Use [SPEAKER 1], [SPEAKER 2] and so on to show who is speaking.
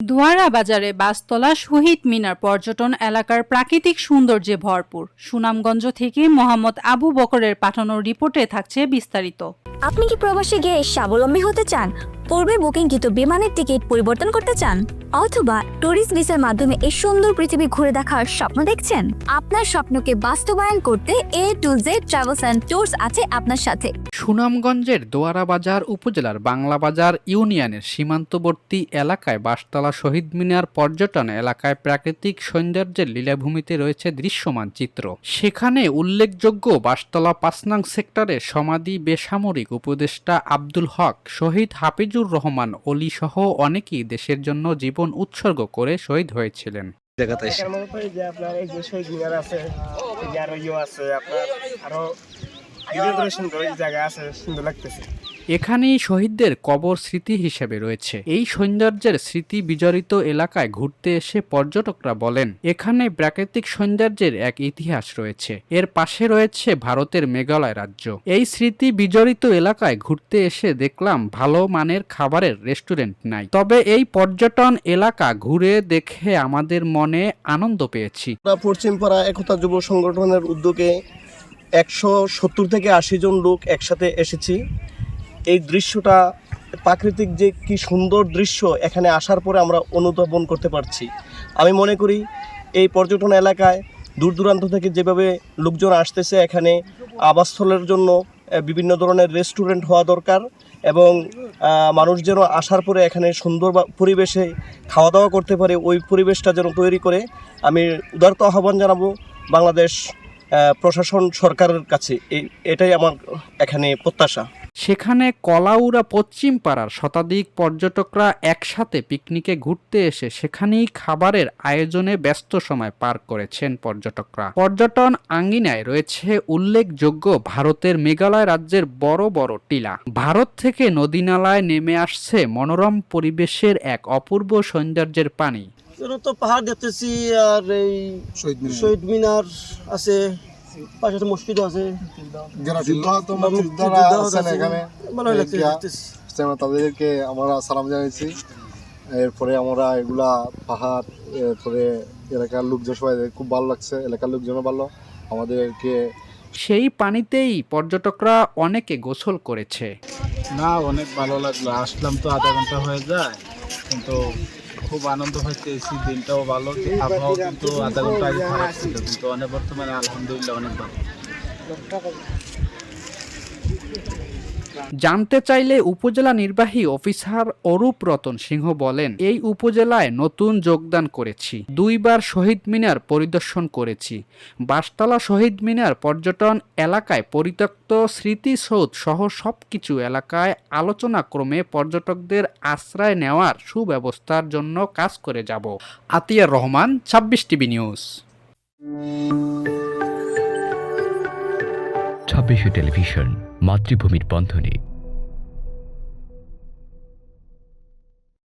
[SPEAKER 1] দুয়ারা বাজারে বাসতলা শহীদ মিনার পর্যটন এলাকার প্রাকৃতিক সৌন্দর্যে ভরপুর। সুনামগঞ্জ থেকে মোহাম্মদ আবু বকরের পাঠানো রিপোর্টে থাকছে বিস্তারিত।
[SPEAKER 2] আপনি কি প্রবাসে গিয়ে স্বাবলম্বী হতে চান? পূর্বে বুকিংকৃত বিমানের টিকিট পরিবর্তন করতে চান, অথবা ট্যুরিস্ট ভিসার মাধ্যমে এই সুন্দর পৃথিবী ঘুরে দেখার স্বপ্ন দেখছেন? আপনার স্বপ্নকে বাস্তবায়ন করতে A to Z travels and tours আছে আপনার সাথে।
[SPEAKER 3] সুনামগঞ্জের দোয়ারা বাজার উপজেলার বাংলা বাজার ইউনিয়নের সীমান্তবর্তী এলাকায় বাসতলা শহীদ মিনার পর্যটন এলাকায় প্রাকৃতিক সৌন্দর্যের লীলাভূমিতে রয়েছে দৃশ্যমান চিত্র। সেখানে উল্লেখযোগ্য বাসতলা ৫ নং সেক্টরে সমাধি বেসামরিক উপদেষ্টা আব্দুল হক, শহীদ হাফিজুর রহমান অলি সহ অনেকেই দেশের জন্য জীবন উৎসর্গ করে শহীদ হয়েছিলেন। এখানেই শহীদদের কবর স্মৃতি হিসেবে রয়েছে। এই সৌন্দর্যের স্মৃতি বিজড়িত এলাকায় ঘুরতে এসে পর্যটকরা বলেন, এখানে প্রাকৃতিক সৌন্দর্যের এক ইতিহাস রয়েছে। এর পাশে রয়েছে ভারতের মেঘালয় রাজ্য। এই স্মৃতি বিজড়িত এলাকায় ঘুরতে এসে দেখলাম ভালো মানের খাবারের রেস্টুরেন্ট নাই, তবে এই পর্যটন এলাকা ঘুরে দেখে আমাদের মনে আনন্দ পেয়েছি।
[SPEAKER 4] পশ্চিমপাড়া একতা যুব সংগঠনের উদ্যোগে 170 থেকে 80 জন লোক একসাথে এসেছি। এই দৃশ্যটা প্রাকৃতিক যে কি সুন্দর দৃশ্য এখানে আসার পরে আমরা অনুধাবন করতে পারছি। আমি মনে করি এই পর্যটন এলাকায় দূর দূরান্ত থেকে যেভাবে লোকজন আসতেছে, এখানে আবাসস্থলের জন্য বিভিন্ন ধরনের রেস্টুরেন্ট হওয়া দরকার এবং মানুষ যেন আসার পরে এখানে সুন্দর পরিবেশে খাওয়া দাওয়া করতে পারে, ওই পরিবেশটা যেন তৈরি করে আমি উদারত আহ্বান জানাবো বাংলাদেশ প্রশাসন সরকারের কাছে। এটাই আমার এখানে প্রত্যাশা।
[SPEAKER 3] সেখানে কলাউড়া পশ্চিম পাড়ার শতাধিক পর্যটকরা একসাথে পিকনিকে ঘুরতে এসে সেখানেই খাবারের আয়োজনে ব্যস্ত সময় পার করেছেন পর্যটকরা। পর্যটন আঙ্গিনায় রয়েছে উল্লেখযোগ্য ভারতের মেঘালয় রাজ্যের বড় বড় টিলা। ভারত থেকে নদীনালায় নেমে আসছে মনোরম পরিবেশের এক অপূর্ব সৌন্দর্যের পানি।
[SPEAKER 4] তো পাহাড় দেখতেছি, আর এই শহীদ মিনার আছে, পাশে মসজিদ আছে,
[SPEAKER 5] তাদেরকে আমরা সালাম জানাইছি। এরপরে আমরা এগুলা পাহাড়, এরপরে এলাকার লোকজন সবাই খুব ভালো লাগছে, এলাকার লোকজনও ভালো আমাদেরকে।
[SPEAKER 3] সেই পানিতেই পর্যটকরা অনেকে গোসল করেছে।
[SPEAKER 6] না, অনেক ভালো লাগলো। আসলাম তো আধা ঘন্টা হয়ে যায়, কিন্তু খুব আনন্দ হচ্ছে। দিনটাও ভালো, আবহাওয়া কিন্তু আধা ঘন্টা আগে খারাপ ছিল, কিন্তু অনেক বর্তমানে আলহামদুলিল্লাহ অনেক ভালো।
[SPEAKER 3] জানতে চাইলে উপজেলা নির্বাহী অফিসার অরূপ রতন সিংহ বলেন, এই উপজেলায় নতুন যোগদান করেছি, 2 বার শহীদ মিনার পরিদর্শন করেছি। বাসতলা শহীদ মিনার পর্যটন এলাকায় পরিত্যক্ত স্মৃতিসৌধ সহ সবকিছু এলাকায় আলোচনাক্রমে পর্যটকদের আশ্রয় নেওয়ার সুব্যবস্থার জন্য কাজ করে যাব। Atiyar Rahman, 26 TV news.
[SPEAKER 7] 26 television, মাতৃভূমির বন্ধনে।